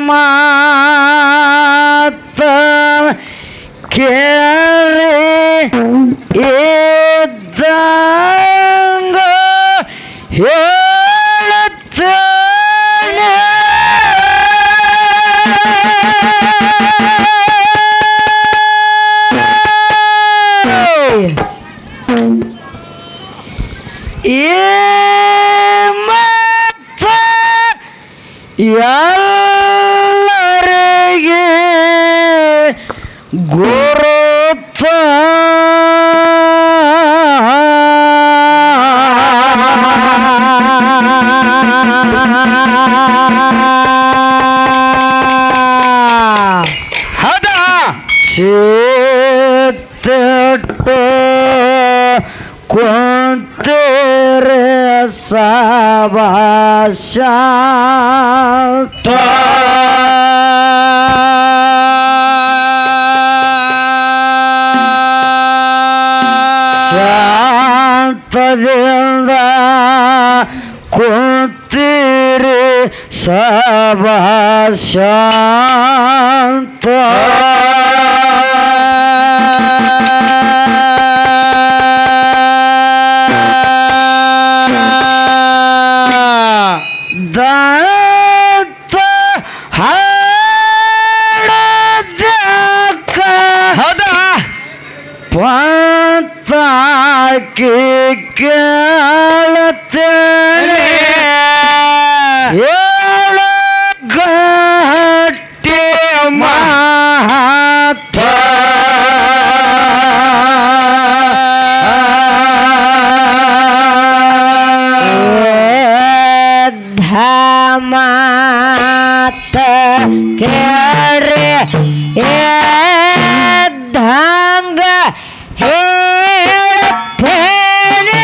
ಮಾತ ಕೇಳಿ ಇದ್ದಂಗ ಹೇಳುತ್ತಾನೆ ಮತ್ತ ಎಲ್ಲರಿಗೆ ಗುರುತ ಹದ ಚಿತ್ತ ಕುಂತಿರೆ ಸಭಾಶಾಂತ ಶಾಂತದಿಂದ ಕುಂತಿರೆ ಸಭಾಶಾಂತ ದಂತ ಹಾಡದಕ್ಕ ಹದ ಪಂತಾಕಿ ಕೇಳುತ್ತೇನೆ ಏಳು ಗಟ್ಟಿ ಮಹತ್ವ ಮಾತ ಕೇಳ್ರಿ ಎದ್ದಂಗ ಹೇಳುತ್ತೇನೆ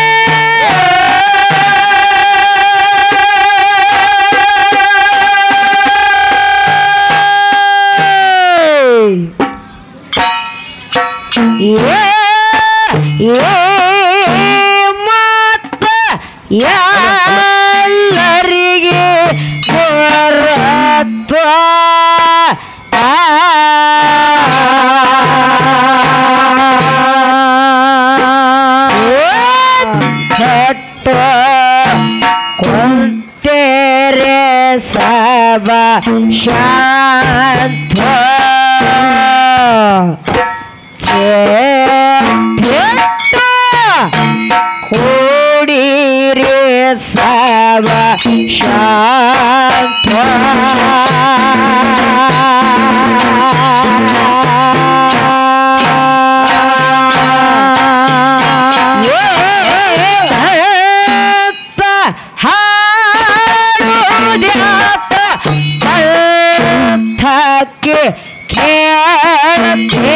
ಮಾತ ಎಲ್ಲರಿಗೆ ಗುರುತ ಕುಂತೆರೆ ಸಭಾ ಶಾಂತ ಕೂಡಿರೆ ಸಭಾ ಶಾಂತ ಹಾಡುದ್ಯಾಕೆ ಕೇಳುತ್ತೇನೆ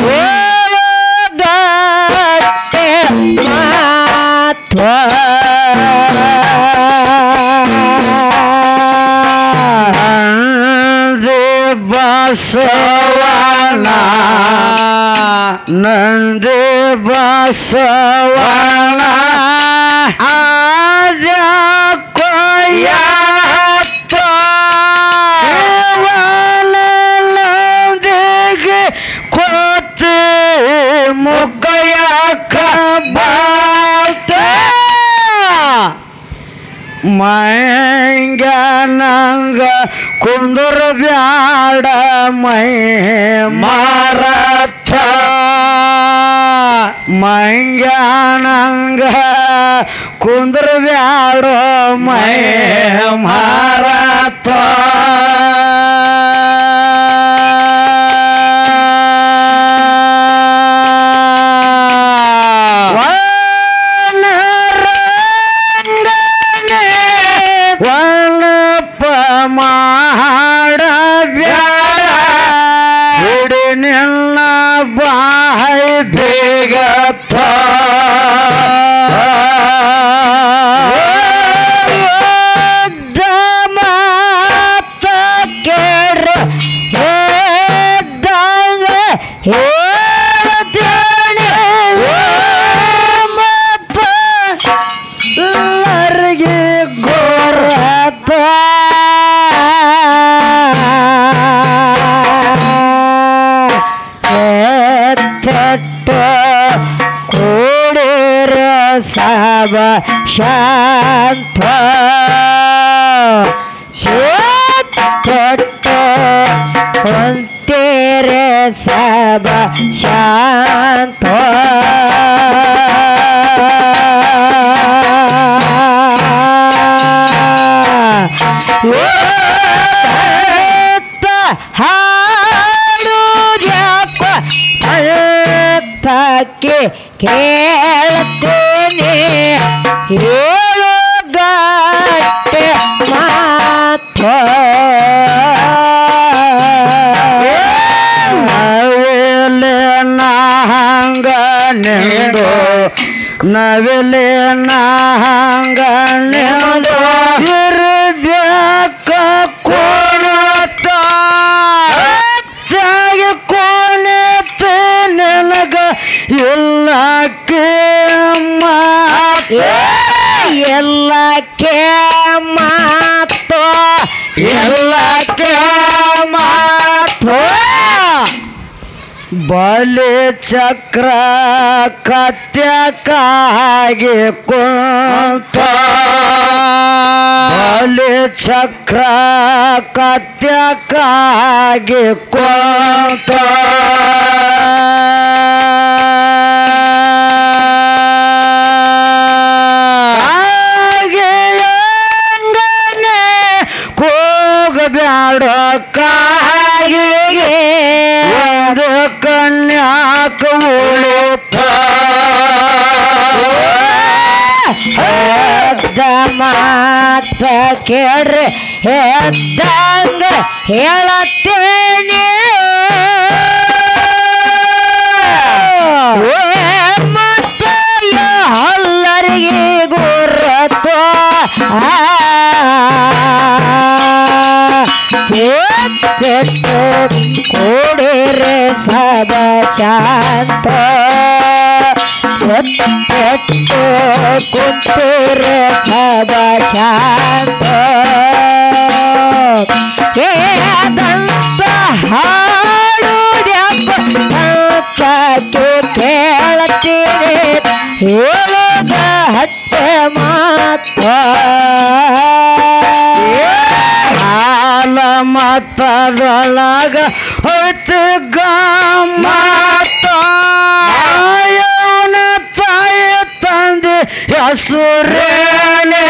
ಹೇಳುಗಟ್ಟೆ ಮಾತ್ವ ಬಸವನ ನಂದಿ ಬಸವನ ಆಜ ಕೊಯ್ಯಪ್ಪ ನಂದಿಗೆ ಕೊತ್ತಿ ಮುಖಯಕ್ಕ ಬಾಟ ಮೈಂಗ ನಂಗ ಕುಂದರ ಬ್ಯಾಡ ಮೈ ಮಾರಥ ಮೈಂಗ ನಂಗ ಕುಂದರ ಬ್ಯಾಡ ಮೈ ಮಾರಥ ಮಾಡಬ್ಯಾಡ ಹಿಡಿ ನಿನ್ನ ಬಾಯಿ ಬೇಗತ್ತ ಮಾತ ಶಾಂತ तेरे सब शांत हारू जाको के खेलते ने हेलो गट्टे माथो ನವಿಲೆ ನಾಂಗನೆಂದು ಇರಬೇಕ ಕೋಣತ ಜಾಗಿ ಕೋಣತ ನನಗ ಎಲ್ಲಕ್ಕೆ ಎಲ್ಲಕ್ಕೆ ಮಾತು ಎಲ್ಲಕ್ಕೆ ಮಾತು ಬಲಿ ಚಕ್ರ ಕತ್ಯಕ್ಕಾಗಿ ಕುಂತ ಬಲಿ ಚಕ್ರ ಕತ್ಯಕ್ಕಾಗಿ ಕುಂತ ಕೂಗಬ್ಯಾಡ ಕಾಯಿಗೆ ಒಂದು ಕನ್ಯಾಕ ಉಳಿತ ಮಾತ ಕೇಳ್ರಿ ಹೆದ್ದಂಗ ಹೇಳತ್ತೇನೆ ಮತ್ತೆಯ ಹಲ್ಲರಿಗೆ ಗುರುತ ಕೂಡಿರೆ ಸಬ ಶಾಂತ ಕುಂತಿರೆ ಸಬ ಶಾಂತ ಕೇದಂತ ಹಾಡುಕ್ಕೆ ಕೇಳತ್ತೀನಿ ಹೇಳುದ ಹಟ್ಟೆ ಮಾತ ಮತದೊಳಗ ಹೊತ್ತು ಮಾತಾಯನ ತಾಯಿ ತಂದೆ ಹೆಸರೇನೆ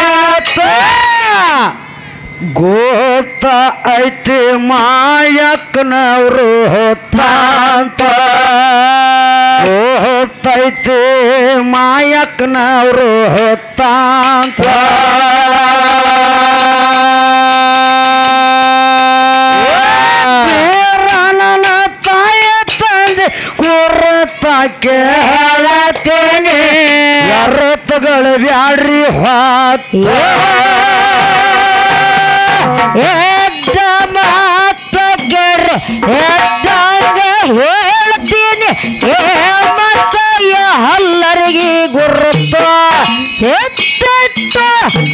ಗೋತ ಐತಿ ಮಾಯಕ್ಕನವರು ಹೊತ್ತಾಂತ ಹೊತ್ತೈತಿ ಮಾಯಕ್ಕನವರು ಹೊತ್ತಾಂತ ಹೇಳತ್ತೇನೆ ಅರತಗಳು ಬ್ಯಾಡ್ರಿ ಹೊತ್ತ ಎದ್ದ ಮಾತ ಗೆರೆ ಎದ್ದಂಗ ಹೇಳ್ತೀನಿ ಮತ್ತಯ್ಯ ಹಲ್ಲರಿಗೆ ಗುರುತ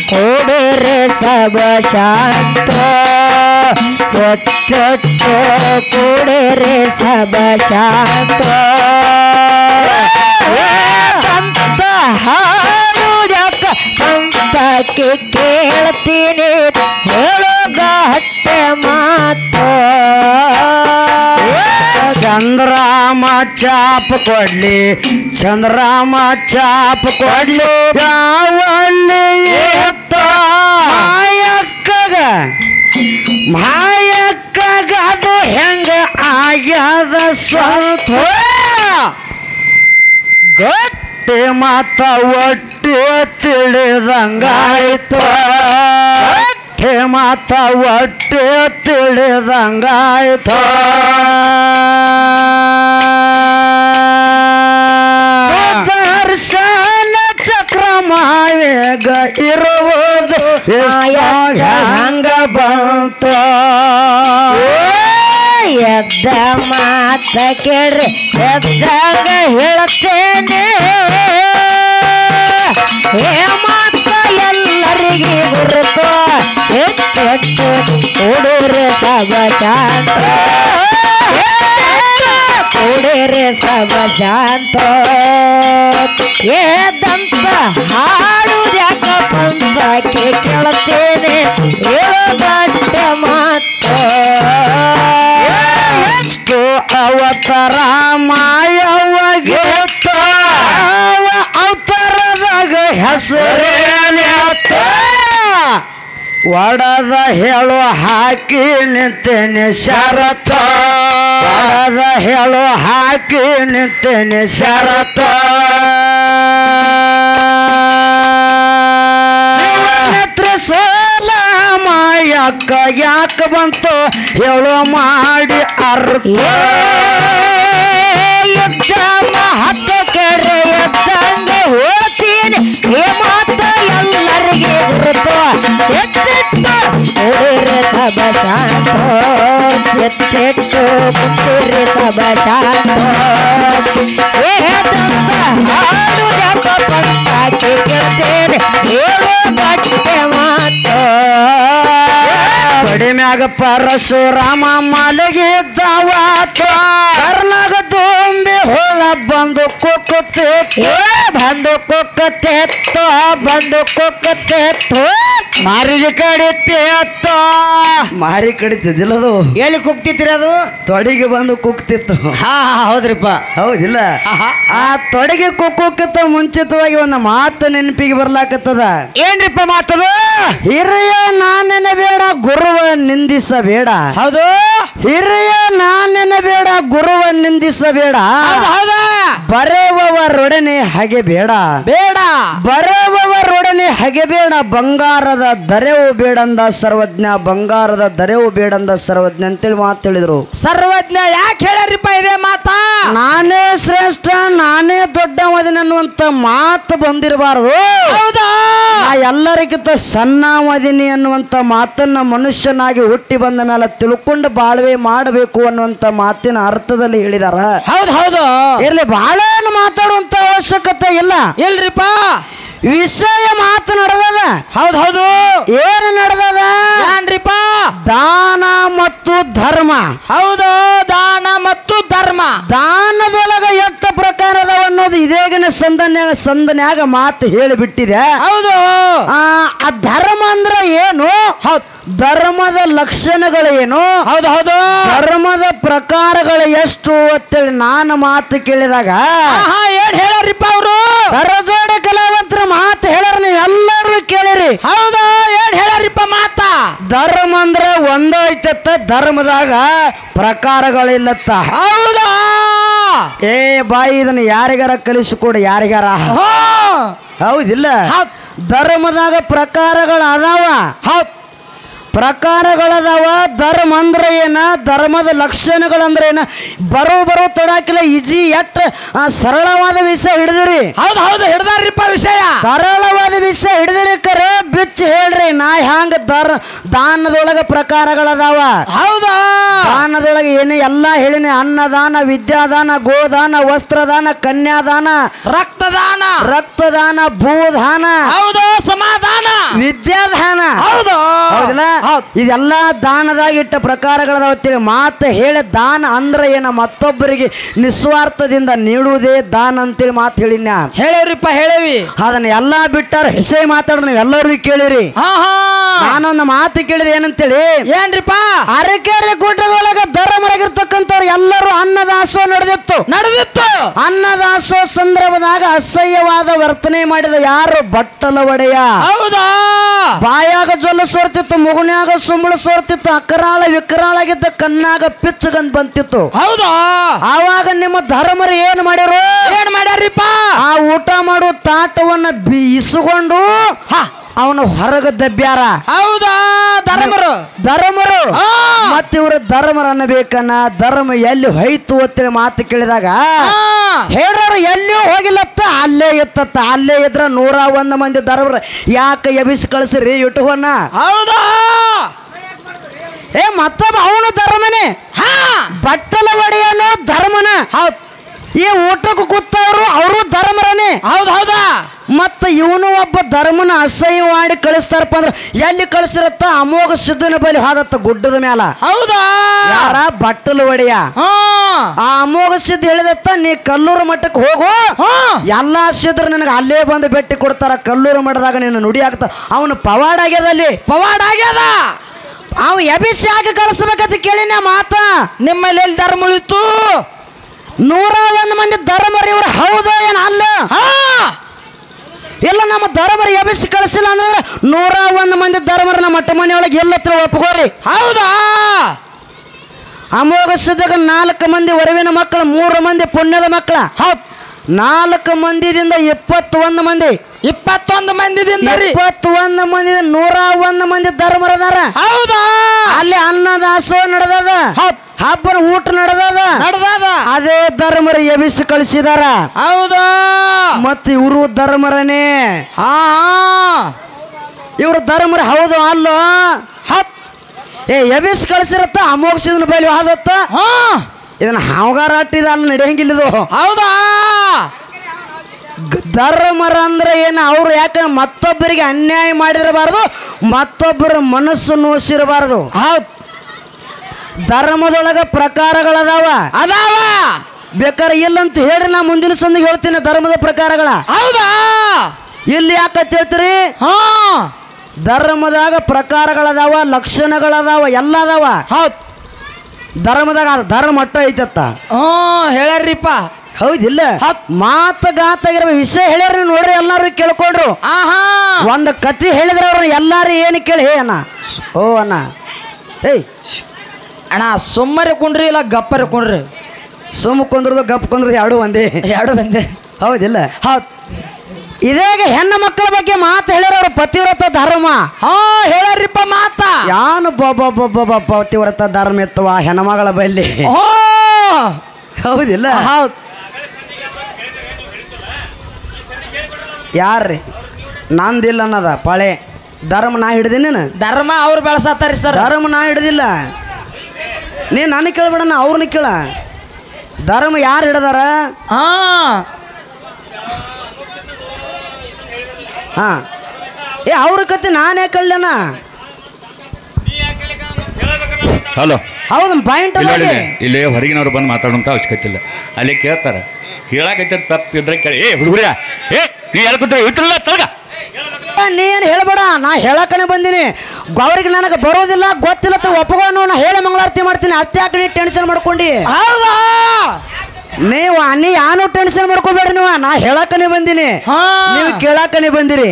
ಕೂಡಿರೆ ಸಬ ಶಾಂತ ಕೂಡಿರೆ ಸಬ ಶಾಂತ ಸಂತ ಹಾಡುವುದಕ್ಕ ಸಂತಕ್ಕೆ ಕೇಳ್ತೀನಿ ಹೇಳೋಗ ಹಟ್ಟೆ ಮಾತು ಚಂದ್ರಾಮ ಚಾಪ್ ಕೊಡ್ಲಿ ಚಂದ್ರಾಮ ಚಾಪ್ ಕೊಡ್ಲಿ ಯಾವಲ್ಲಿ ಮಾಯಕ್ಕಗ ಮಾಯಕ್ಕಗ ಅದು ಹೆಂಗ ಆಗ್ಯದ ಸ್ವಂತ ಗಟ್ಟಿ ಮಾತ ಒಟ್ಟಿ ತಿಳಿದಂಗಾಯ್ತು ಗಟ್ಟಿ ಮಾತ ಒಟ್ಟಿ ತಿಳಿದಂಗಾಯ್ತು ದರ್ಶನ ಚಕ್ರ ಮಾವೇಗ ಇರುವುದು ಹಂಗ ಬಂತ ಎದ್ದ ಮಾತ ಕೇಳ್ರಿ ಎದ್ದಾಗ ಹೇಳುತ್ತೇನೆ ಮಾತ ಎಲ್ಲರಿಗೆ ಗುರುತ ಕೂಡಿರೆ ಸಬ ಶಾಂತ ಕುಡಿರೆ ಸಬ ಶಾಂತ ಏದಂತ ಹಾಡುದ್ಯಾಕ ಬಂದಕ್ಕೆ ಕೇಳುತ್ತೇನೆ ಹೇಳೋ ದೊಡ್ಡ ಮಾತು ಎಷ್ಟು ಅವತಾರ ಮಾಯವ್ವಗೆ ಅವತಾರದಾಗ ಹೆಸರೇನೆ ಒಡದ ಹೇಳು ಹಾಕಿ ನಿಂತೇನೆ ಶರತ ಒಡದ ಹೇಳು ಹಾಕಿ ನಿಂತೇನೆ ಶರತ ಸೋಲ ಮಾಯಕ್ಕ ಯಾಕ ಬಂತು ಹೇಳು ಮಾಡಿ ಅರ್ಥ ಯುದ್ಧ ಮಹತ್ವ ಕೆರೆ ಎದ್ದಂಗೆ ಹೋಗ್ತೀನಿ ಈ ಮಾತ ಎಲ್ಲರಿಗೆ ಗುರುತು ಎತ್ತಿಟ್ಟು ಕುಡಿರೆ ಸಬ ಶಾಂತ ಎತ್ತಿಟ್ಟು ಕುಡಿರೆ ಸಬ ಶಾಂತ ಏದಂತ ಹಾಡು ಯಾಕ ಬಂದಾಕೆ ಕೇಳ್ತೇನೆ ಹೇಳೋ ಗಟ್ಟೆ ಮಾತು ಕಡಿಮ್ಯಾಗ ಪರಶುರಾಮ ಮಲಗಿದ್ದವಾತ ಕರ್ನಾಗ ತುಂಬಿ ಹೋಳ ಬಂದು ಕುಕ್ಕುತ್ತಿತ್ತು ಬಂದು ಕುಕ್ಕುತ್ತಿತ್ತು ಬಂದು ಕುಕ್ಕುತ್ತಿತ್ತು ಮಾರಿಗೆ ಕಡಿತಿತ್ತು ಮಾರಿ ಕಡಿತಿದ್ದಿಲ್ಲದು ಎಲ್ಲಿ ಕುಕ್ತಿತ್ರಿ ಅದು ತೊಡಿಗೆ ಬಂದು ಕುಕ್ತಿತ್ತು ಹಾ ಹೌದ್ರಿಪ್ಪ ಹೌದಿಲ್ಲ ಆ ತೊಡಿಗೆ ಕುಕ್ಕುಕ್ಕಿಂತ ಮುಂಚಿತವಾಗಿ ಒಂದು ಮಾತು ನೆನಪಿಗೆ ಬರ್ಲಾಕತ್ತದ ಏನ್ರಿಪ್ಪ ಮಾತದು ಹಿರಿಯ ನಾನೆನ ಬೇಡ ಗುರುವ ನಿಂದಿಸಬೇಡ ಹೌದು ಹಿರಿಯ ನಾನೆನ ಬೇಡ ಗುರುವ ನಿಂದಿಸಬೇಡ ಬರೆಯುವವರೊಡನೆ ಹಾಗೆ ಬೇಡ ಬೇಡ ಬರೆಯುವವರೊಡನೆ ಹಾಗೆ ಬೇಡ ಬಂಗಾರದ ದರೆವು ಬೇಡಂದ ಸರ್ವಜ್ಞ ಬಂಗಾರದ ದರೆವು ಬೇಡಂದ ಸರ್ವಜ್ಞ ಅಂತೇಳಿ ಮಾತು ಹೇಳಿದ್ರು ಸರ್ವಜ್ಞ ಯಾಕೆ ಹೇಳ್ಯಾರಿಪ್ಪ ಇದೇ ಮಾತಾ ನಾನೇ ಶ್ರೇಷ್ಠ ನಾನೇ ದೊಡ್ಡವದಿನ ಅನ್ನುವಂತ ಮಾತು ಬಂದಿರಬಾರದು ಹೌದಾ ಎಲ್ಲರಿಗಿಂತ ಸಣ್ಣವದಿನಿ ಅನ್ನುವಂತ ಮಾತನ್ನ ಮನುಷ್ಯನಾಗಿ ಹುಟ್ಟಿ ಬಂದ ಮೇಲೆ ತಿಳ್ಕೊಂಡು ಬಾಳ್ವೆ ಮಾಡಬೇಕು ಅನ್ನುವಂತ ಮಾತಿನ ಅರ್ಥದಲ್ಲಿ ಹೇಳಿದಾರ ಹೌದು ಹೌದು ಇರ್ಲಿ ಬಹಳ ಮಾತಾಡುವಂತ ಅವಶ್ಯಕತೆ ಇಲ್ಲ ಇಲ್ರಿಪ್ಪ ವಿಷಯ ಮಾತು ನಡೆದದ ಹೌದು ಹೌದು ಏನು ನಡೆದದ ಏನ್ರಿಪ್ಪ ದಾನ ಮತ್ತು ಧರ್ಮ ಹೌದು ದಾನ ಮತ್ತು ಧರ್ಮ ದಾನದೊಳಗ ಎಷ್ಟು ಪ್ರಕಾರದ ಅನ್ನೋದು ಇದೇಗಿನ ಸಂದನ್ಯಾಗ ಮಾತು ಹೇಳಿಬಿಟ್ಟಿದೆ ಹೌದು ಆ ಧರ್ಮ ಅಂದ್ರೆ ಏನು ಹೌದು ಧರ್ಮದ ಲಕ್ಷಣಗಳೇನು ಹೌದು ಹೌದು ಧರ್ಮದ ಪ್ರಕಾರಗಳು ಎಷ್ಟು ಅಂತೇಳಿ ನಾನು ಮಾತು ಕೇಳಿದಾಗ ಏನ್ ಹೇಳ್ಯಾರಿಪ್ಪ ಅವರು ಸರಜೋಡ ಕಲಾವಂತರ ಮಾತು ಹೇಳ್ಯಾರ ನೀವು ಎಲ್ಲರೂ ಕೇಳಿರಿ ಹೌದು ಏನ್ ಹೇಳ್ಯಾರಿಪ್ಪ ಮಾತ ಧರ್ಮ ಅಂದ್ರೆ ಒಂದ ಐತತ್ತ ಧರ್ಮದಾಗ ಪ್ರಕಾರಗಳಿಲ್ಲತ್ತ ಹೌದಾ ಏ ಬಾಯಿ ಇದನ್ನ ಯಾರಿಗಾರ ಕಲಿಸಿಕೊಡು ಯಾರಿಗಾರ ಹೌದಿಲ್ಲ ಧರ್ಮದಾಗ ಪ್ರಕಾರಗಳು ಅದಾವ ಹೌದು ಪ್ರಕಾರಗಳದಾವ ಧರ್ಮ ಅಂದ್ರೆ ಏನ ಧರ್ಮದ ಲಕ್ಷಣಗಳಂದ್ರೆ ಏನ ಬರೋ ತೊಡಾಕಿಲ್ಲ ಈಜಿ ಎಟ್ ಸರಳವಾದ ವಿಷಯ ಹಿಡಿದಿರಿ ಹೌದು ಹೌದು ಹಿಡ್ದಾರಿಪ್ಪ ವಿಷಯ ಸರಳವಾದ ವಿಷಯ ಹಿಡಿದಿರಿ ಕರೆ ಬಿಚ್ಚಿ ಹೇಳ್ರಿ ನಾ ಹ್ಯಾಂಗ ದಾನದೊಳಗ ಪ್ರಕಾರಗಳದಾವ ಹೌದಾ ದಾನದೊಳಗೆ ಏನು ಎಲ್ಲಾ ಹೇಳಿನಿ ಅನ್ನದಾನ ವಿದ್ಯಾದಾನ ಗೋದಾನ ವಸ್ತ್ರದಾನ ಕನ್ಯಾದಾನ ರಕ್ತದಾನ ಭೂದಾನ ಹೌದು ಸಮಾಧಾನ ವಿದ್ಯಾದಾನ ಹೌದು ಹೌದಿಲ್ಲ ಇದೆಲ್ಲ ದಾನದಾಗ ಇಟ್ಟ ಪ್ರಕಾರಗಳದಾವತ್ತೇಳಿ ಮಾತು ಹೇಳಿ ದಾನ ಅಂದ್ರೆ ಏನ ಮತ್ತೊಬ್ಬರಿಗೆ ನಿಸ್ವಾರ್ಥದಿಂದ ನೀಡುವುದೇ ದಾನ ಅಂತೇಳಿ ಮಾತು ಹೇಳಿನ ಹೇಳೇವ್ರಿಪ್ಪ ಹೇಳೇವಿ ಅದನ್ನ ಎಲ್ಲಾ ಬಿಟ್ಟಾರ ಹೆಸೇ ಮಾತಾಡ್ರಿ ನೀವು ಎಲ್ಲರಿಗೂ ಕೇಳಿರಿ ನಾನೊಂದು ಮಾತು ಕೇಳಿದೆ ಏನಂತೇಳಿ ಏನ್ರಿಪ್ಪ ಅರಕೆರೆ ಕೂಟದೊಳಗ ಧರ್ಮರಾಗಿರ್ತಕ್ಕಂಥವ್ರು ಎಲ್ಲರೂ ಅನ್ನದಾಸೋಹ ನಡೆದಿತ್ತು ಅನ್ನದಾಸೋಹ ಸಂದರ್ಭದಾಗ ಅಸಹ್ಯವಾದ ವರ್ತನೆ ಮಾಡಿದ ಯಾರು ಬಟ್ಟಲ ಒಡೆಯ ಹೌದಾ ಬಾಯಾಗ ಜೊಲ್ಲ ಸೋರ್ತಿತ್ತು ಮುಗುಣ್ಯಾಗ ಸುಂಬಳ ಸೋರ್ತಿತ್ತು ಅಕರಾಳ ವಿಕರಾಳಾಗಿದ್ದ ಕಣ್ಣಾಗ ಪಿಚ್ಚಗಂದ್ ಬಂತಿತ್ತು ಹೌದಾ ಆವಾಗ ನಿಮ್ಮ ಧರ್ಮರು ಏನ್ ಮಾಡ್ಯಾರಿಪ್ಪ ಆ ಊಟ ಮಾಡೋ ತಾಟವನ್ನ ಇಸುಕೊಂಡು ಅವನು ಹೊರಗ ದಬ್ಬ್ಯಾರ ಹೌದಾ ಧರ್ಮರು ಮತ್ತೆ ಇವರು ಧರ್ಮರ ಅನ್ನಬೇಕನ್ನ ಧರ್ಮ ಎಲ್ಲಿ ಹೋಯ್ತು ಅಂತೇಳಿ ಮಾತು ಕೇಳಿದಾಗ ಹೇಳೋರು ಎಲ್ಲಿಯೂ ಹೋಗಿಲ್ಲತ್ತ ಅಲ್ಲೇ ಇತ್ತತ್ತ ಅಲ್ಲೇ ಇದ್ರ 101 ಮಂದಿ ಧರ್ಮರ ಯಾಕೆ ಎಬಿಸಿ ಕಳಿಸ್ರಿ ಇಟ್ಟುವನ್ನ ಹೌದಾ ಏ ಮತ್ತೊಬ್ಬ ಅವನು ಧರ್ಮನೇ ಬಟ್ಟಲ ಒಡೆಯನು ಧರ್ಮನ ಹೌದು ಈ ಊಟಕ್ಕೆ ಕೂತವ್ರು ಅವರು ಧರ್ಮರನೇ ಹೌದಾ ಮತ್ತ ಇವನು ಒಬ್ಬ ಧರ್ಮನ ಅಸಹ್ಯ ಮಾಡಿ ಕಳಿಸ್ತಾರಪ್ಪ ಅಂದ್ರೆ ಎಲ್ಲಿ ಕಳಿಸಿರತ್ತ ಅಮೋಘ ಸಿದ್ಧನ ಬಳಿ ಹಾದತ್ತ ಗುಡ್ಡದ ಮ್ಯಾಲ ಹೌದಾ ಯಾರ ಬಟ್ಟಲು ಒಡೆಯ ಆ ಅಮೋಘ ಸಿದ್ಧ ಹೇಳಿದತ್ತ ನೀ ಕಲ್ಲೂರು ಮಠಕ್ಕೆ ಹೋಗು, ಎಲ್ಲಾ ಸಿದ್ಧರು ನನಗೆ ಅಲ್ಲೇ ಬಂದು ಭೇಟಿ ಕೊಡ್ತಾರ. ಕಲ್ಲೂರು ಮಠದಾಗ ನೀನು ನುಡಿ ಆಗ್ತ ಅವನು ಪವಾಡ ಆಗ್ಯದ, ಅಲ್ಲಿ ಪವಾಡ ಆಗ್ಯದ. ಅವ ಎಬಿಸಿ ಹಾಕಿ ಕಳಿಸ್ಬೇಕಂತ ಕೇಳಿನ ಮಾತ. ನಿಮ್ಮಲ್ಲಿ ಎಲ್ಲಿ ಧರ್ಮ ಉಳಿತು? 101 ಮಂದಿ ಧರ್ಮರು ಇವ್ರು ಹೌದು ಏನ ಅಲ್ಲ? ಇಲ್ಲ, ನಮ್ಮ ಧರ್ಮರು ಎಬಿಸಿ ಕಳಿಸಿಲ್ಲ ಅಂದ್ರೆ 101 ಮಂದಿ ಧರ್ಮರು ನಮ್ಮ ಮಠ ಮನೆಯೊಳಗೆ ಎಲ್ಲತ್ರ ಒಪ್ಕೋರಿ. ಹೌದಾ? ಅಮೋಘ ಸಿದ್ಧಗ 4 ಮಂದಿ ವರವಿನ ಮಕ್ಕಳು, 3 ಮಂದಿ ಪುಣ್ಯದ ಮಕ್ಕಳ. ಹೌದು, 4 ಮಂದಿದಿಂದ 21 ಮಂದಿ. 21 ಮಂದಿದಿಂದ 21 ಮಂದಿ 101 ಮಂದಿ ಧರ್ಮರದಾರ. ಹೌದಾ? ಅಲ್ಲಿ ಅನ್ನದಾಸೋಹ ನಡೆದದ, ಹಬ್ಬನ ಊಟ ನಡೆದದ. ಅದೇ ಧರ್ಮರ ಎಬಿಸಿ ಕಳಿಸಿದಾರ. ಹೌದಾ? ಮತ್ತ ಇವರು ಧರ್ಮರನೇ. ಇವರು ಧರ್ಮರ ಹೌದು ಅಲ್ಲೋ? ಎಬಿಸಿ ಕಳಿಸಿರತ್ತ ಅಮೋಘ ಸಿದ್ಧನ ಬೈಲಿ ಆದತ್ತ. ಇದನ್ನ ಹಾವಗಾರ ಅಟ್ಟಿದ ಅಲ್ಲಿ ನಡೆಯಂಗಿಲ್ಲದು. ಹೌದಾ? ಧರ್ಮರ ಅಂದ್ರೆ ಏನು? ಅವ್ರು ಯಾಕೆ ಮತ್ತೊಬ್ಬರಿಗೆ ಅನ್ಯಾಯ ಮಾಡಿರಬಾರ್ದು, ಮತ್ತೊಬ್ಬರ ಮನಸ್ಸು ನೋಸಿರಬಾರ್ದು. ಹೌದು, ಧರ್ಮದೊಳಗ ಪ್ರಕಾರಗಳದಾವ. ಅದಾವ, ಬೇಕಾರೆ ಇಲ್ಲಂತ ಹೇಳ್ರಿ, ನಾ ಮುಂದಿನ ಸಂದಿಗೆ ಹೇಳ್ತೀನಿ ಧರ್ಮದ ಪ್ರಕಾರಗಳ. ಹೌದಾ? ಇಲ್ಲಿ ಯಾಕಂತ ಹೇಳ್ತೀರಿ? ಧರ್ಮದಾಗ ಪ್ರಕಾರಗಳದಾವ, ಲಕ್ಷಣಗಳದಾವ, ಎಲ್ಲ ಅದಾವ. ಹೌದು, ಧರ್ಮದಾಗ ಧರ್ಮ ಮಟ್ಟ ಐತತ್ತ. ಹೇಳ್ಯಾರ್ರಿಪ್ಪ. ಹೌದಿಲ್ಲ? ಮಾತುಗಾತಾಗಿರೋ ವಿಷಯ ಹೇಳ್ಯಾರ ನೋಡ್ರಿ, ಎಲ್ಲಾರು ಕೇಳ್ಕೊಂಡ್ರು. ಒಂದು ಕತೆ ಹೇಳಿದ್ರ ಅವ್ರು ಎಲ್ಲಾರು ಏನು ಕೇಳಿ, ಹೇ ಅಣ್ಣ, ಓ ಅಣ್ಣ, ಏಯ್ ಅಣ್ಣ ಸುಮ್ಮನೆ ಕುಂಡ್ರಿ ಇಲ್ಲ ಗಪ್ಪರೆ ಕುಂಡ್ರಿ. ಸುಮ್ಮ ಕುಂದ್ರದು ಗಪ್ ಕುಂದ್ರದು ಎರಡು ಒಂದೇ. ಹೌದಿಲ್ಲ? ಹೌದು. ಇದಾಗ ಹೆಣ್ಣು ಮಕ್ಕಳ ಬಗ್ಗೆ ಮಾತು ಹೇಳ್ಯಾರ ಪತಿವ್ರತ ಧರ್ಮ. ಹೇಳ್ಯಾರಿಪ್ಪ ಮಾತ. ಯಾನು ಬೊಬ್ಬ ಪತಿವ್ರತ ಧರ್ಮ ಎತ್ತವ ಹೆಣ್ಮಗಳ ಬಲ್ಲಿ. ಹೌದಿಲ್ಲ? ಹೌದು. ಯಾರ್ರಿ? ನಂದಿಲ್ಲ ಅನ್ನದ ಪಾಳೆ ಧರ್ಮ ನಾ ಹಿಡ್ದೀನಿ. ಧರ್ಮ ಅವ್ರು ಬೆಳೆಸತ್ತಾರಿ ಸರ್. ಧರ್ಮ ನಾ ಹಿಡ್ದಿಲ್ಲ. ನೀ ನನಗೆ ಕೇಳ್ಬೇಡಣ್ಣ, ಅವ್ರನ್ನ ಕೇಳ. ಧರ್ಮ ಯಾರು ಹಿಡ್ದಾರ? ಅವ್ರ ಕತೆ ನಾನೇ ಕಳ್ಯನ. ಹಲೋ, ಹೌದು, ಪಾಯಿಂಟ್ ಇಲ್ಲಿ ಹೊರಗಿನವ್ರು ಬಂದು ಮಾತಾಡುವಂತ ಅವಶ್ಯಕತೆ ಇಲ್ಲ. ಅಲ್ಲಿ ಕೇಳ್ತಾರೆ, ಹೇಳಾಕೈತಾರ ತಪ್ಪಿದ್ರೆ ಕೇಳಿ. ಹುಡುಗರ ನೀ ಹೇಳ್ಕೊತ ಇಟ್ಟಿಲ್ಲ ತಳಗ. ನೀನು ಹೇಳ್ಬೇಡ, ನಾ ಹೇಳಕನೆ ಬಂದೀನಿ. ಅವ್ರಿಗೆ ನನಗೆ ಬರೋದಿಲ್ಲ, ಗೊತ್ತಿಲ್ಲ, ಒಪ್ಪಗೋನು. ನಾ ಹೇಳಿ ಮಂಗಳಾರತಿ ಮಾಡ್ತೀನಿ. ಅಷ್ಟಾಕ ನೀ ಟೆನ್ಷನ್ ಮಾಡ್ಕೊಂಡು. ಹೌದಾ? ನೀ ಯಾನು ಟೆನ್ಷನ್ ಮಾಡ್ಕೋಬೇಡ್ರಿ. ನೀವು ನಾ ಹೇಳಕನೆ ಬಂದೀನಿ, ನೀವು ಕೇಳಾಕನೆ ಬಂದಿರಿ.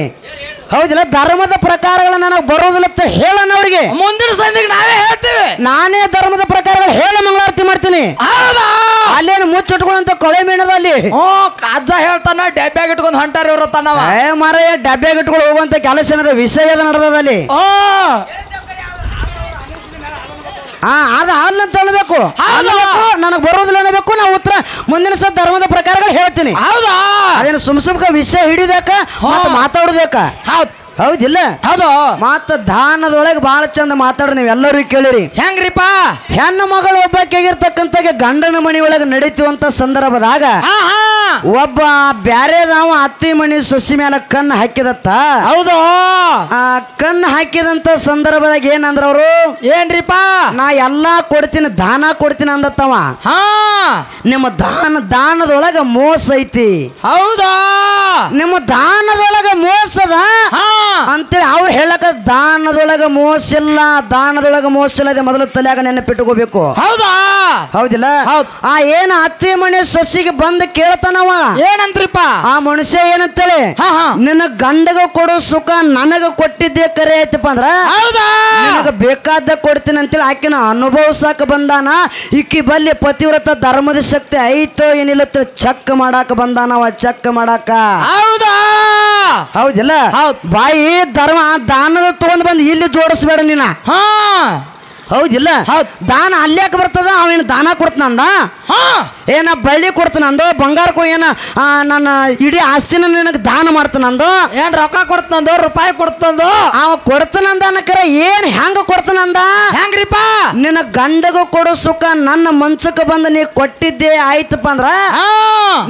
ಹೌದಿಲ್ಲ? ಧರ್ಮದ ಪ್ರಕಾರಗಳ ನನಗೆ ಬರೋದಿಲ್ಲ ಅಂತ ಹೇಳೋಣ ಅವ್ರಿಗೆ. ಮುಂದಿನ ಸಂದಿಗೆ ನಾವೇ ಹೇಳ್ತೀವಿ. ನಾನೇ ಧರ್ಮದ ಪ್ರಕಾರಗಳು ಹೇಳಿ ಮಂಗಳಾರತಿ ಮಾಡ್ತೀನಿ. ಅಲ್ಲೇನು ಮುಚ್ಚಿಟ್ಕೊಂಡಂತ ಕೊಳೆ ಮೀನದಲ್ಲಿ ಅಜ್ಜ ಹೇಳ್ತಾನ, ಡಬ್ಬ್ಯಾಗ ಇಟ್ಕೊಂಡು ಹೊಂಟಾರ ಇವ್ರ ತನವ. ಮಾರ ಡಬ್ಬ್ಯಾಗ ಇಟ್ಕೊಂಡು ಹೋಗುವಂತ ಕೆಲಸ ಏನದ ವಿಷಯ ನಡೆದಲ್ಲಿ. ಅದು ಹಾಲು ಅಂತ ಹೇಳಬೇಕು. ನನಗೆ ಬರೋದಿಲ್ಲ ಅನ್ನಬೇಕು. ನಾವು ಉತ್ತರ ಮುಂದಿನ ಸಹ ಧರ್ಮದ ಪ್ರಕಾರಗಳು ಹೇಳ್ತೀನಿ. ಹೌದಾ? ಅದೇನು ಸುಮ್ಕ ವಿಷಯ ಹಿಡಿದಾಕ ಮಾತಾಡೋದಕ್ಕ. ಹೌದು, ಹೌದಿಲ್ಲ? ಹೌದು. ಮಾತ ದಾನದೊಳಗೆ ಬಹಳ ಚಂದ ಮಾತಾಡ್ರಿ, ನೀವೆಲ್ಲರೂ ಕೇಳಿರಿ. ಹೆಂಗ್ರಿಪ್ಪ? ಹೆಣ್ಣು ಮಗಳು ಒಬ್ಬಾಕಿಗಿರ್ತಕ್ಕಂಥ ಗಂಡನ ಮನಿ ಒಳಗೆ ನಡೀತಿವಂತ ಸಂದರ್ಭದಾಗ ಒಬ್ಬ ಬ್ಯಾರೆದವ ಅತ್ತಿ ಮನಿ ಸೊಸಿ ಮೇಲೆ ಕಣ್ಣು ಹಾಕಿದತ್ತ. ಹೌದು. ಆ ಕಣ್ಣು ಹಾಕಿದಂತ ಸಂದರ್ಭದಾಗ ಏನಂದ್ರ ಅವರು, ಏನ್ರಿಪ್ಪ ನಾ ಎಲ್ಲಾ ಕೊಡ್ತೀನಿ, ದಾನ ಕೊಡ್ತೀನಿ ಅಂದತ್ತವ. ನಿಮ್ಮ ದಾನದೊಳಗ ಮೋಸ ಐತಿ. ಹೌದಾ? ನಿಮ್ಮ ದಾನದೊಳಗ ಮೋಸದ ಅಂತೇಳಿ ಅವ್ರು ಹೇಳಕ, ದಾನದೊಳಗ ಮೋಸ ಇಲ್ಲ, ದಾನದೊಳಗ ಮೋಸ ಇಲ್ಲ. ಮೊದಲು ತಲೆಯಾಗ ನೆನಪಿಟ್ಟುಕೋಬೇಕು. ಹೌದಾ? ಹೌದಿಲ್ಲ? ಆ ಏನ ಅತ್ತಿ ಮನೆ ಸೊಸಿಗೆ ಬಂದು ಕೇಳ್ತಾನವ, ಏನಂತ್ರಿಪ್ಪ? ಆ ಮನುಷ್ಯ ಏನಂತೇಳಿ, ನಿನ್ನ ಗಂಡಗ ಕೊಡೋ ಸುಖ ನನಗ ಕೊಟ್ಟಿದ್ದೆ ಕರೆ ಐತಪ್ಪ ಅಂದ್ರ ನಿನಗ ಬೇಕಾದ ಕೊಡ್ತೀನಿ ಅಂತೇಳಿ ಆಕಿನ ಅನುಭವಿಸಾಕ ಬಂದಾನ. ಇಕ್ಕಿ ಬಲ್ಲಿ ಪತಿವ್ರತ ಧರ್ಮದ ಶಕ್ತಿ ಐತೋ ಏನಿಲ್ಲ ಚೆಕ್ ಮಾಡಾಕ ಬಂದಾನವ, ಚೆಕ್ ಮಾಡಾಕ. ಹೌದಾ? ಹೌದಿಲ್ಲ? ಬಾಯಿ ಧರ್ಮ ದಾನದ ತಗೊಂಡ್ ಬಂದು ಇಲ್ಲಿ ಜೋಡಿಸ್ಬೇಡ ನೀನ. ಹೌದಿಲ್ಲ? ದಾನ ಅಲ್ಯಾಕ ಬರ್ತದ? ಅವೇನು ದಾನ ಕೊಡ್ತಾನಂದ, ಏನ ಬಳ್ಳಿ ಕೊಡ್ತಾನಂದು, ಬಂಗಾರ ಏನ ನನ್ನ ಇಡೀ ಆಸ್ತಿನ ನಿನಗೆ ದಾನ ಮಾಡ್ತಾನಂದು, ಏನ್ ರೊಕ್ಕ ಕೊಡ್ತಾನಂದು, ರೂಪಾಯಿ ಕೊಡ್ತಂದು, ಅವ ಕೊಡ್ತಾನಂದ ಅನ್ನಕರ ಏನ್ ಹೆಂಗ ಕೊಡ್ತಾನಂದ? ಹೆಂಗ್ರಿಪ್ಪ? ನಿನ್ನ ಗಂಡಗೂ ಕೊಡೋ ಸುಖ ನನ್ನ ಮಂಚಕ್ಕೆ ಬಂದು ನೀ ಕೊಟ್ಟಿದ್ದೆ ಆಯ್ತಪ್ಪ ಅಂದ್ರ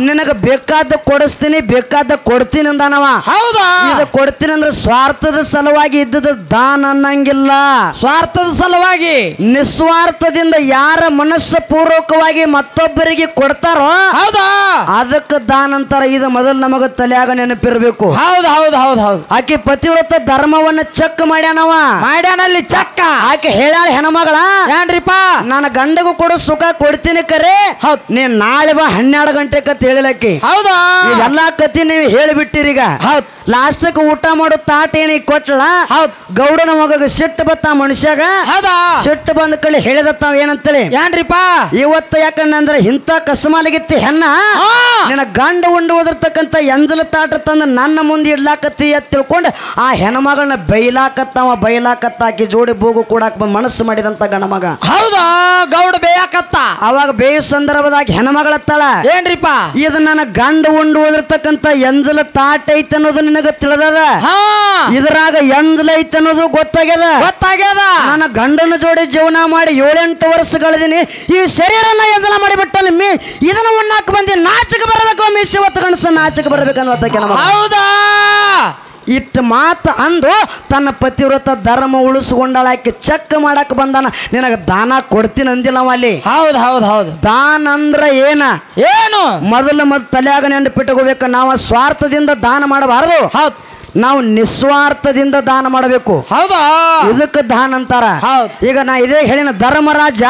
ನಿನಗ ಬೇಕಾದ ಕೊಡಿಸ್ತೀನಿ, ಬೇಕಾದ ಕೊಡ್ತೀನಿ ಅಂದಾನವ. ಹೌದಾ? ಇದು ಕೊಡ್ತೀನಿ ಅಂದ್ರೆ ಸ್ವಾರ್ಥದ ಸಲುವಾಗಿ ಇದ್ದದ ದಾನ ಅನ್ನಂಗಿಲ್ಲ. ಸ್ವಾರ್ಥದ ಸಲುವಾಗಿ ನಿಸ್ವಾರ್ಥವಾಗಿ ಯಾರ ಮನಸ್ಸು ಪೂರ್ವಕವಾಗಿ ಮತ್ತೊಬ್ಬರಿಗೆ ಕೊಡ್ತಾರೋ ಹೌದಾ ಅದಕ್ಕೆ ದಾನ ಅಂತಾರ. ಇದು ಮೊದಲು ನಮಗ ತಲೆಯಾಗ ನೆನಪಿರ್ಬೇಕು. ಹೌದು ಹೌದು ಹೌದು ಹೌದು. ಆಕೆ ಪತಿವ್ರತ ಧರ್ಮವನ್ನ ಚೆಕ್ ಮಾಡ್ಯಾನವ. ಮಾಡ್ಯಾನಲ್ಲಿ ಚಕ್ಕ. ಆಕೆ ಹೇಳಾಳ ಹೆಣ್ಮಗಳ ಏನ್ರಿಪ್ಪ ನನ್ನ ಗಂಡಗೂ ಕೊಡು ಸುಖ ಕೊಡ್ತೀನಿ ಕರೆ ನೀನ್ ನಾಳೆ ಬಾ 12 ಗಂಟೆ ಕತ್ ಹೇಳಿಲಕ್ಕಿ. ಹೌದಾ ಇವೆಲ್ಲಾ ಕತಿ ನೀವು ಹೇಳಿಬಿಟ್ಟಿರೀಗ. ಲಾಸ್ಟಕ್ಕೆ ಊಟ ಮಾಡೋ ತಾಟ ಏನಿಗೆ ಕೊಟ್ಲ. ಗೌಡನ ಮಗ ಸಿಟ್ಟು ಬತ್ತ ಮನುಷ್ಯಾಗ. ಸಿಟ್ಟು ಬಂದ ಕಡೆ ಹೇಳಿದತ್ತಾವ ಏನಂತೇಳಿ ಏನ್ರಿಪ್ಪ ಇವತ್ತ ಯಾಕಂದ್ರೆ ಇಂಥ ಕಸಮಾಲಿಗಿತ್ತಿ ಹೆಣ್ಣ ನಿನ್ನ ಗಂಡ ಉಂಡು ಓದಿರ್ತಕ್ಕಂಥ ಎಂಜಲ ತಾಟ ತಂದು ನನ್ನ ಮುಂದೆ ಇಡ್ಲಾಕತ್ತಿ ಅಂತ ತಿಳ್ಕೊಂಡು ಆ ಹೆಣ್ಮಗಳನ್ನ ಬೈಲಾಕತ್ತಾಕಿ ಜೋಡಿ ಬೋಗು ಕೂಡಾಕ ಮನಸ್ಸು ಮಾಡಿದಂತ ಗಣಮಗ. ಹೌದಾ ಗೌಡ ಬೇಯಾಕತ್ತ. ಅವಾಗ ಬೇಯು ಸಂದರ್ಭದಾಗ ಹೆಣ್ಮಗಳತ್ತಾಳ ಏನ್ರಿಪ್ಪ ಇದು ನನ್ನ ಗಂಡ ಉಂಡು ಓದಿರ್ತಕ್ಕಂಥ ಎಂಜಲ ತಾಟ ಐತೆ ಅನ್ನೋದು ನಿನಗ ತಿಳಿದದ. ಇದ್ರಾಗ ಎಂಜಲ ಐತೆ ಅನ್ನೋದು ಗೊತ್ತಾಗ್ಯದ. ನನ್ನ ಗಂಡನ ಜೋಡಿ ಜೀವನ ಮಾಡಿ 7-8 ವರ್ಷ ಕಳೆದಿನಿ. ಈ ಶರೀರನ ಎಂಜಲ ಮಾಡಿಬಿಟ್ಟಲ್ಲ ಇದನ್ನ ಉಣ್ಣಾಕ ಬಂದಿ ನಾಚಕ ಬರಬೇಕು ಮಿಸ್ ಇವತ್ತು ಗಣಸ ನಾಚಕ ಬರಬೇಕನ್ನೋತಕ್ಕೆ ನಮ್ಮ. ಹೌದಾ ಇಟ್ಟು ಮಾತು ಅಂದು ತನ್ನ ಪತಿವ್ರತ ಧರ್ಮ ಉಳಿಸ್ಕೊಂಡಾಳಾಕಿ ಚೆಕ್ ಮಾಡಕ್ ಬಂದಾನ. ನಿನಗ ದಾನ ಕೊಡ್ತೀನಿ ಅಂದಿಲ್ಲ ಅಲ್ಲಿ. ಹೌದು ಹೌದು ಹೌದು. ದಾನ ಅಂದ್ರ ಏನು ಮೊದಲು ತಲೆಯಾಗ ನೆನಪಿಟ್ಟಕೋಬೇಕು. ನಾವು ಸ್ವಾರ್ಥದಿಂದ ದಾನ ಮಾಡಬಾರದು. ನಾವು ನಿಸ್ವಾರ್ಥದಿಂದ ದಾನ ಮಾಡಬೇಕು. ಹೌದಾ ಇದಕ್ಕೆ ದಾನ ಅಂತಾರ. ಈಗ ನಾ ಇದೇ ಹೇಳಿನ ಧರ್ಮರಾಜ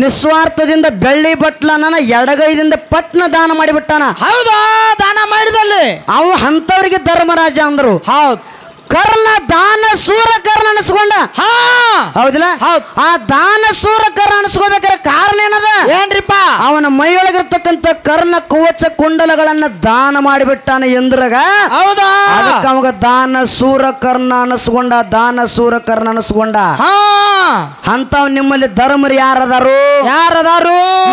ನಿಸ್ವಾರ್ಥದಿಂದ ಬೆಳ್ಳಿ ಬಟ್ಲನ ಎಡಗೈದಿಂದ ಪಟ್ನ ದಾನ ಮಾಡಿಬಿಟ್ಟಾನ. ಹೌದಾ ದಾನ ಮಾಡಿದಲ್ಲಿ ಅವು ಅಂತವ್ರಿಗೆ ಧರ್ಮರಾಜ ಅಂದ್ರು. ಹೌದು ಕರ್ಣ ದಾನ ಸೂರ ಕರ್ಣ ಅನಿಸ್ಕೊಂಡ. ಹೌದಿಲ್ಲ ಆ ದಾನ ಸೂರ ಕರ್ಣ ಅನಿಸ್ಕೋಬೇಕಾದ್ರೆ ಕಾರಣ ಏನದ ಏನ್ರಿಪ್ಪ ಅವನ ಮೈಯೊಳಗಿರ್ತಕ್ಕಂಥ ಕರ್ಣ ಕುವಚ ಕುಂಡಲಗಳನ್ನ ದಾನ ಮಾಡಿಬಿಟ್ಟಾನ ಎಂದ್ರಾಗ. ಹೌದಾ ಅದಕ್ಕೆ ಅವಾಗ ದಾನ ಸೂರ ಕರ್ಣ ಅನಿಸ್ಕೊಂಡ. ಅಂತವ್ ನಿಮ್ಮಲ್ಲಿ ಧರ್ಮರು ಯಾರದಾರು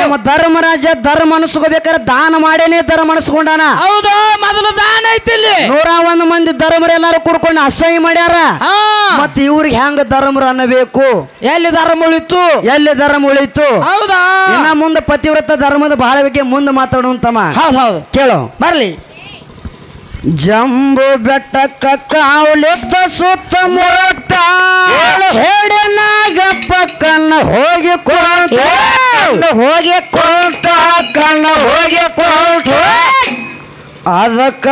ನಿಮ್ಮ ಧರ್ಮರಾಜ ಧರ್ಮ ಅನಿಸ್ಕೋಬೇಕಾದ್ರೆ ದಾನ ಮಾಡೇನೆ ಧರ್ಮ ಅನಿಸ್ಕೊಂಡಾನ. ಹೌದಾ ಮೊದಲು ದಾನ ಐತಿ 101 ಮಂದಿ ಧರ್ಮರು ಎಲ್ಲಾರು ಕುಡ್ಕೊಂಡು ಅಸಹ್ಯ ಮಾಡ್ಯಾರ. ಮತ್ ಇವ್ರಿಗೆ ಹೆಂಗ ಧರ್ಮರು ಅನ್ನಬೇಕು. ಎಲ್ಲಿ ಧರ್ಮ ಉಳಿತು. ಹೌದಾ ಇನ್ನ ಮುಂದೆ ಪತಿವ್ರತ ಧರ್ಮದ ಬಹಳ ಬಗ್ಗೆ ಮುಂದೆ ಮಾತಾಡುವಂತಮ್ಮ. ಹೌದು ಕೇಳು ಬರ್ಲಿ. ಜಂಬು ಬೆಟ್ಟಕ್ಕ ಕಾವಲಿದ್ದ ಸುತ್ತಮುತ್ತ ಹೇಡಿನಾಗಪ್ಪ ಕಣ್ಣ ಹೋಗಿ ಕೊಟ್ಟು ಅದಕ್ಕ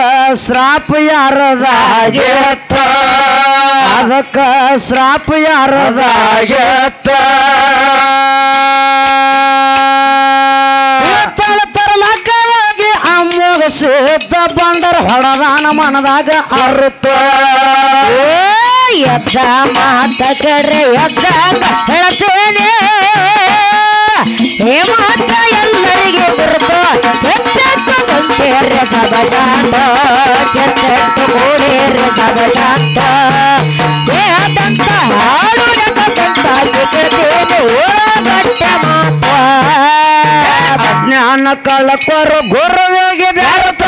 ಶ್ರಾಪ ಯಾರದಾಗೆತ್ತ ತರಲಕ್ಕವಾಗಿ ಅಮ್ಮಗ ಸಿದ್ಧ ಬಂಡರ ಹೊಡದಾನ ಮನದಾಗ ಅರುತ್ತ ಎದ್ದ ಮಾತ ಕರೆ ಎದ್ದ ಹೇಳ್ತೇನೆ ಹೇ ಮಾತ ಎಲ್ಲರಿಗೆ ಬರುತ್ತ ಸಬಶಾಂತ ಕೋಡೇರ ಸಬಶಾಂತ ದೇಹದಂತ ಹಾಡು ಅಜ್ಞಾನ ಕಳಕೊರು ಗುರುವಿಗೆ ಬೆರತ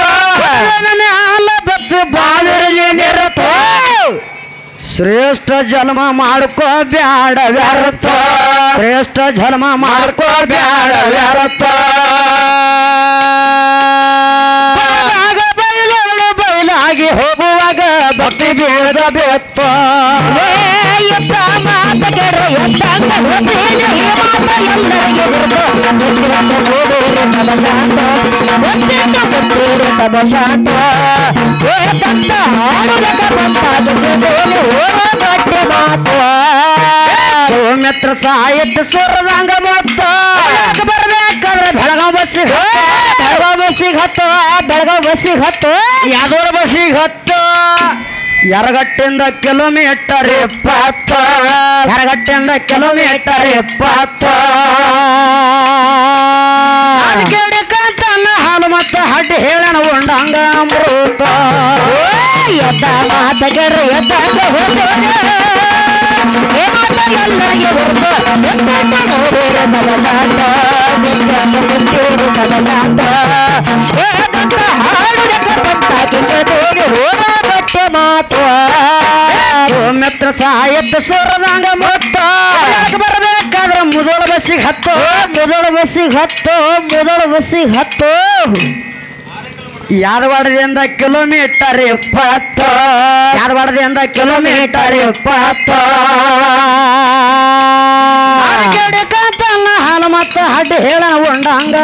ಹಾಲ ಬತ್ತು ಬಾವಿರಲಿ ನಿರತ ಶ್ರೇಷ್ಠ ಜನ್ಮ ಮಾಡ್ಕೋ ಬ್ಯಾಡ ವ್ಯರ್ಥ ಬಯಲಾಗಿ ಹೋಗುವಾಗ ಭಕ್ತಿ ಬೀಳದ ಬೆತ್ತ ಸೌಮಿತ್ರ ಸಾಹಿತ್ಯ ಸ್ವರದಂಗ ಮತ್ತ ಬರ್ಬೇಕಾದ್ರೆ ಬೆಳಗಾವ್ ಬಸ್ಸಿಗೆ ಹತ್ತು ಯಾದೂರ ಬಸ್ಸಿಗೆ ಹತ್ತು ಯರಗಟ್ಟಿಂದ ಕಿಲೋಮೀಟರ್ 20 ಕೇಳಕಂತನ್ನ ಹಾಲು ಮತ್ತ ಹಡ್ಡಿ ಹೇಳಣ ಉಂಡಂಗ ಅಮೃತ ಎದ್ದ ಮಾತಗೆರ ಎದ್ದಂಗ ಎಲ್ಲರಿಗೆ ಸೌಮಿತ್ರ ಸಾಹಿತ್ಯ ಸ್ವರದಂಗ ಮೊತ್ತ ಬರ್ಬೇಕಾದ್ರೆ ಮುದೋಳ ಬಸ್ಸಿಗೆ ಹತ್ತು ಯಾದವಾಡದಿಂದ ಕಿಲೋಮೀಟರ್ 20 ಯಾದವಾಡದಿಂದ ಕಿಲೋಮೀಟರ್ 20 ಅಡ್ಡಿ ಹೇಳ ಉಂಡಂಗ